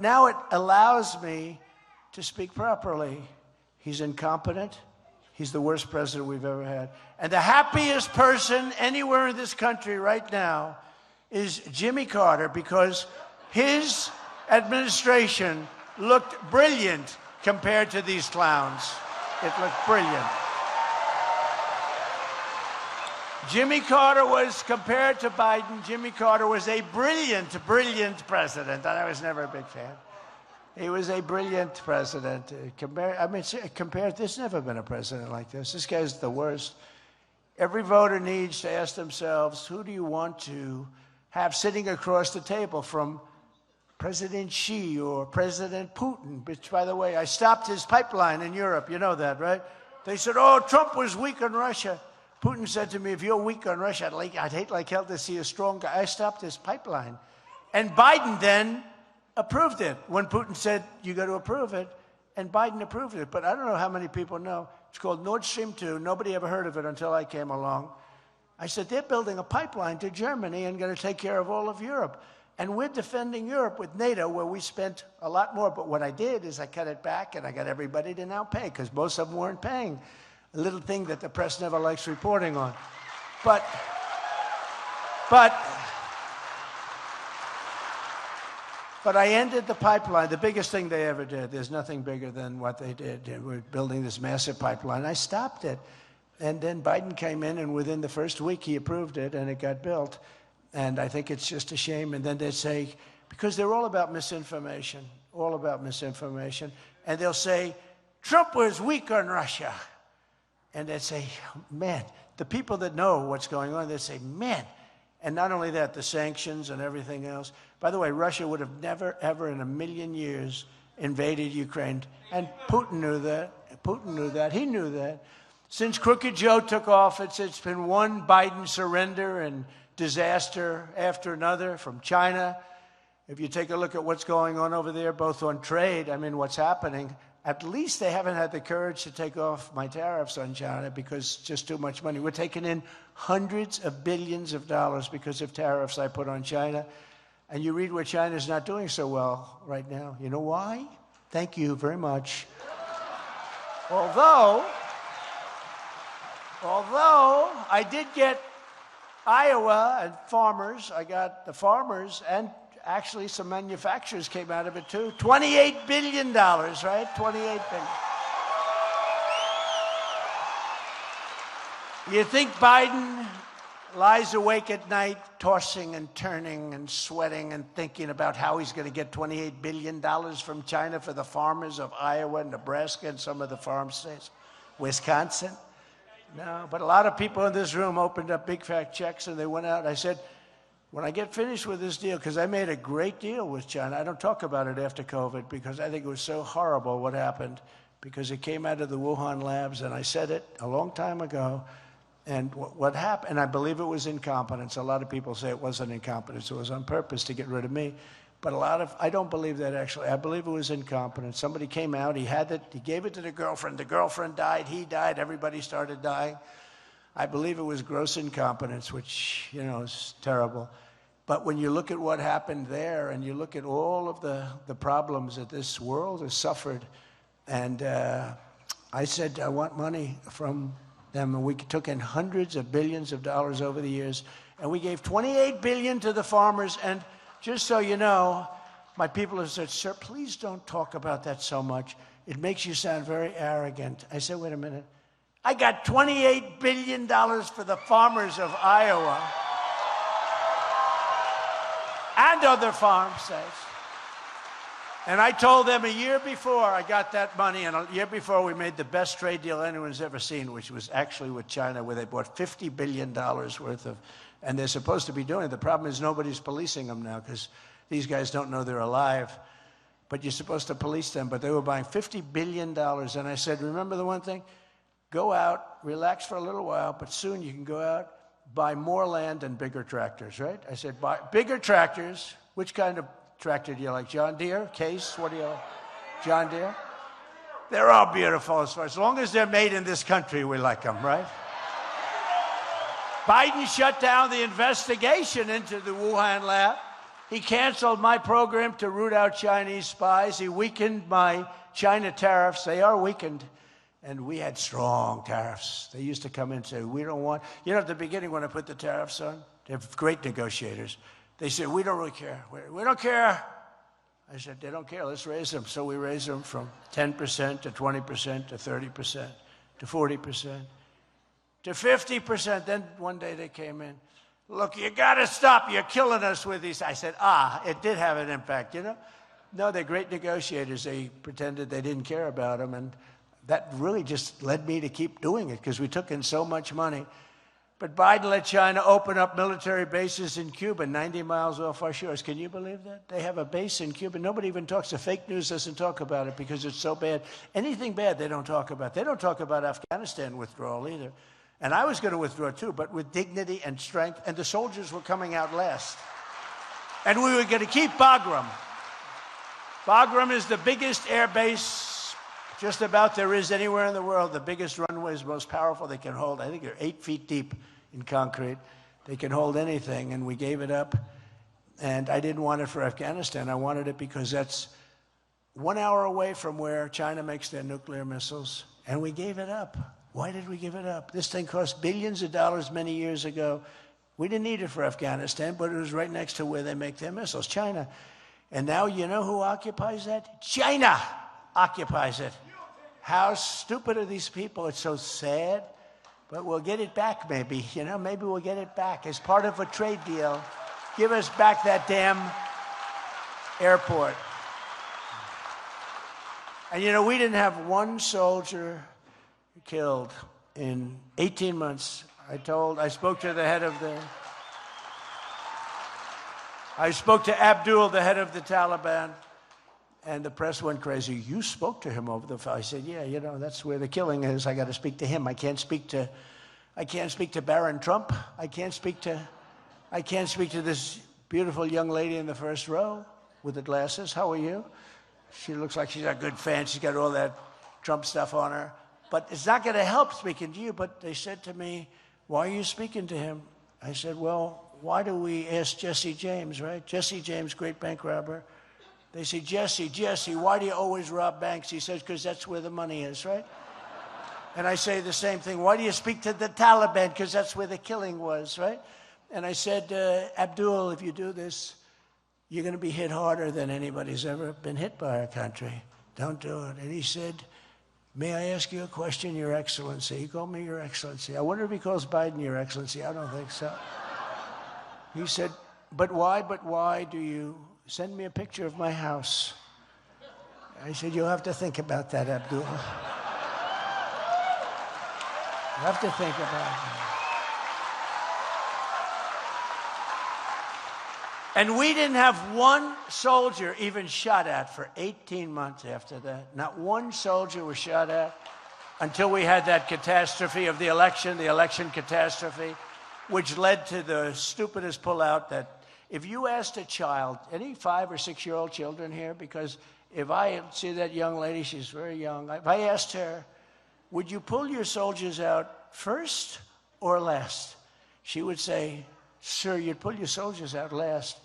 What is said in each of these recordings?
Now it allows me to speak properly. He's incompetent. He's the worst president we've ever had. And the happiest person anywhere in this country right now is Jimmy Carter, because his administration looked brilliant compared to these clowns. It looked brilliant. Jimmy Carter was, compared to Biden, Jimmy Carter was a brilliant, brilliant president. And I was never a big fan. He was a brilliant president. Compared, there's never been a president like this. This guy's the worst. Every voter needs to ask themselves, who do you want to have sitting across the table from President Xi or President Putin? Which, by the way, I stopped his pipeline in Europe. You know that, right? They said, oh, Trump was weak on Russia. Putin said to me, if you're weak on Russia, I'd hate like hell to see a strong guy. I stopped his pipeline. And Biden then approved it when Putin said, you got to approve it. And Biden approved it. But I don't know how many people know. It's called Nord Stream 2. Nobody ever heard of it until I came along. I said, they're building a pipeline to Germany and going to take care of all of Europe. And we're defending Europe with NATO, where we spent a lot more. But what I did is I cut it back, and I got everybody to now pay, because most of them weren't paying. A little thing that the press never likes reporting on. But I ended the pipeline, the biggest thing they ever did. There's nothing bigger than what they did. They were building this massive pipeline. I stopped it. And then Biden came in, and within the first week, he approved it, and it got built. And I think it's just a shame. And then they say, because they're all about misinformation, and they'll say, Trump was weak on Russia. And they'd say, man, the people that know what's going on, they'd say, man. And not only that, the sanctions and everything else. By the way, Russia would have never, ever in a million years invaded Ukraine. And Putin knew that. He knew that. Since Crooked Joe took office, it's been one Biden surrender and disaster after another from China. If you take a look at what's going on over there, both on trade, what's happening, at least they haven't had the courage to take off my tariffs on China, because it's just too much money. We're taking in hundreds of billions of dollars because of tariffs I put on China. And you read where China's not doing so well right now. You know why? Thank you very much. Although I did get Iowa and farmers. I got the farmers, and actually some manufacturers came out of it too. $28 billion, right? $28 billion. You think Biden lies awake at night, tossing and turning and sweating and thinking about how he's going to get $28 billion from China for the farmers of Iowa, Nebraska, and some of the farm states, Wisconsin? No, but a lot of people in this room opened up big fat checks, and they went out. I said, when I get finished with this deal, because I made a great deal with China, I don't talk about it after COVID, because I think it was so horrible what happened, because it came out of the Wuhan labs, and I said it a long time ago. And what happened, and I believe it was incompetence. A lot of people say it wasn't incompetence. It was on purpose to get rid of me. But I don't believe that, actually. I believe it was incompetence. Somebody came out, he had it, he gave it to the girlfriend. The girlfriend died, he died, everybody started dying. I believe it was gross incompetence, which, is terrible. But when you look at what happened there, and you look at all of the problems that this world has suffered, and I said, I want money from them, and we took in hundreds of billions of dollars over the years, and we gave $28 billion to the farmers. And just so you know, my people have said, sir, please don't talk about that so much. It makes you sound very arrogant. I said, wait a minute. I got $28 billion for the farmers of Iowa and other farm states. And I told them a year before I got that money, and a year before we made the best trade deal anyone's ever seen, which was actually with China, where they bought $50 billion worth of, and they're supposed to be doing it. The problem is nobody's policing them now, because these guys don't know they're alive. But you're supposed to police them, but they were buying $50 billion. And I said, remember the one thing? Go out, relax for a little while, but soon you can go out, buy more land and bigger tractors, right? I said, buy bigger tractors. Which kind of tractor do you like? John Deere? Case? What do you like? John Deere? They're all beautiful as long as they're made in this country, we like them, right? Biden shut down the investigation into the Wuhan lab. He canceled my program to root out Chinese spies. He weakened my China tariffs. They are weakened. And we had strong tariffs. They used to come in and say, we don't want... You know, at the beginning when I put the tariffs on, they're great negotiators. They said, we don't really care. We don't care. I said, they don't care. Let's raise them. So we raised them from 10% to 20% to 30% to 40% to 50%. Then one day they came in. Look, you got to stop. You're killing us with these. I said, it did have an impact, you know. No, they're great negotiators. They pretended they didn't care about them. And that really just led me to keep doing it because we took in so much money. But Biden let China open up military bases in Cuba, 90 miles off our shores. Can you believe that? They have a base in Cuba. Nobody even talks. The fake news doesn't talk about it because it's so bad. Anything bad, they don't talk about. They don't talk about Afghanistan withdrawal either. And I was going to withdraw too, but with dignity and strength. And the soldiers were coming out last. And we were going to keep Bagram. Bagram is the biggest air base just about there is anywhere in the world. The biggest runways, most powerful they can hold. I think they're 8 feet deep in concrete. They can hold anything, and we gave it up. And I didn't want it for Afghanistan. I wanted it because that's 1 hour away from where China makes their nuclear missiles, and we gave it up. Why did we give it up? This thing cost billions of dollars many years ago. We didn't need it for Afghanistan, but it was right next to where they make their missiles, China. And now you know who occupies that? China occupies it. How stupid are these people? It's so sad. But we'll get it back maybe. You know, maybe we'll get it back as part of a trade deal. Give us back that damn airport. And you know, we didn't have one soldier killed in 18 months. I spoke to the head of the... I spoke to Abdul, the head of the Taliban. And the press went crazy. You spoke to him over the phone. I said, yeah, you know, that's where the killing is. I got to speak to him. I can't speak to Barron Trump. I can't speak to this beautiful young lady in the first row with the glasses. How are you? She looks like she's a good fan. She's got all that Trump stuff on her. But it's not going to help speaking to you. But they said to me, why are you speaking to him? I said, well, why do we ask Jesse James, right? Jesse James, great bank robber. They say, Jesse, why do you always rob banks? He says, because that's where the money is, right? And I say the same thing. Why do you speak to the Taliban? Because that's where the killing was, right? And I said, Abdul, if you do this, you're going to be hit harder than anybody's ever been hit by our country. Don't do it. And he said, may I ask you a question, Your Excellency? He called me Your Excellency. I wonder if he calls Biden Your Excellency. I don't think so. He said, but why do you send me a picture of my house? I said, you'll have to think about that, Abdul. You have to think about that. And we didn't have one soldier even shot at for 18 months after that. Not one soldier was shot at until we had that catastrophe of the election catastrophe, which led to the stupidest pullout that if you asked a child, any 5 or 6-year-old children here, because if I see that young lady, she's very young, if I asked her, would you pull your soldiers out first or last? She would say, sir, you'd pull your soldiers out last.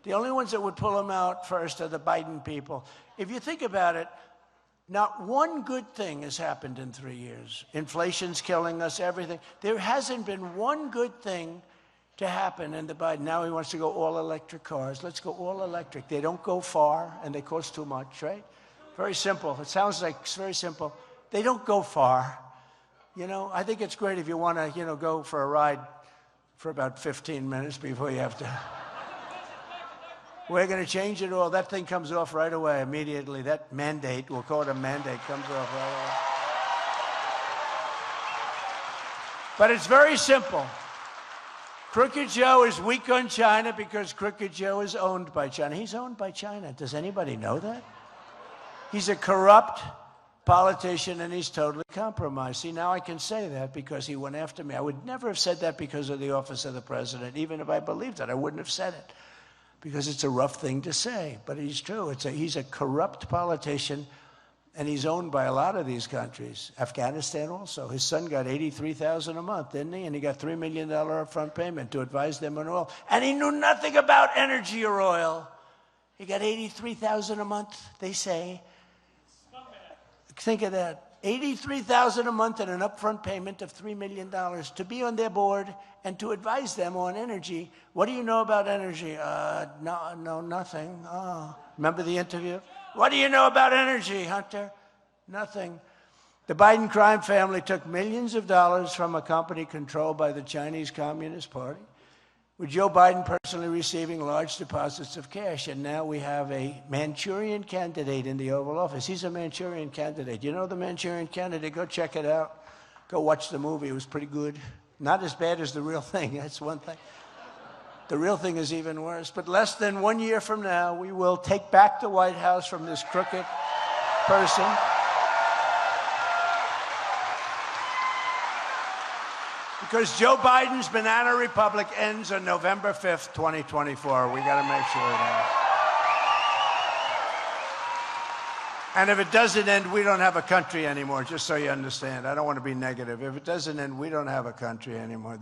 The only ones that would pull them out first are the Biden people. If you think about it, not one good thing has happened in 3 years. Inflation's killing us, everything. There hasn't been one good thing to happen in the Biden. Now he wants to go all electric cars. Let's go all electric. They don't go far and they cost too much, right? Very simple. It sounds like it's very simple. They don't go far. You know, I think it's great if you want to, you know, go for a ride for about 15 minutes before you have to. We're going to change it all. That thing comes off right away, immediately. That mandate, we'll call it a mandate, comes off right away. But it's very simple. Crooked Joe is weak on China because Crooked Joe is owned by China. He's owned by China. Does anybody know that? He's a corrupt politician and he's totally compromised. See, now I can say that because he went after me. I would never have said that because of the office of the president. Even if I believed it, I wouldn't have said it because it's a rough thing to say. But he's true. He's a corrupt politician And he's owned by a lot of these countries. Afghanistan also. His son got $83,000 a month, didn't he? And he got $3 million upfront payment to advise them on oil. And he knew nothing about energy or oil. He got $83,000 a month, they say. Think of that. $83,000 a month and an upfront payment of $3 million to be on their board and to advise them on energy. What do you know about energy? No, nothing. Oh. Remember the interview? What do you know about energy, Hunter? Nothing. The Biden crime family took millions of dollars from a company controlled by the Chinese Communist Party, with Joe Biden personally receiving large deposits of cash. And now we have a Manchurian candidate in the Oval Office. He's a Manchurian candidate. You know the Manchurian candidate? Go check it out. Go watch the movie. It was pretty good. Not as bad as the real thing. That's one thing. The real thing is even worse. But less than 1 year from now, we will take back the White House from this crooked person. Because Joe Biden's banana republic ends on November 5th, 2024. We got to make sure it ends. And if it doesn't end, we don't have a country anymore, just so you understand. I don't want to be negative. If it doesn't end, we don't have a country anymore.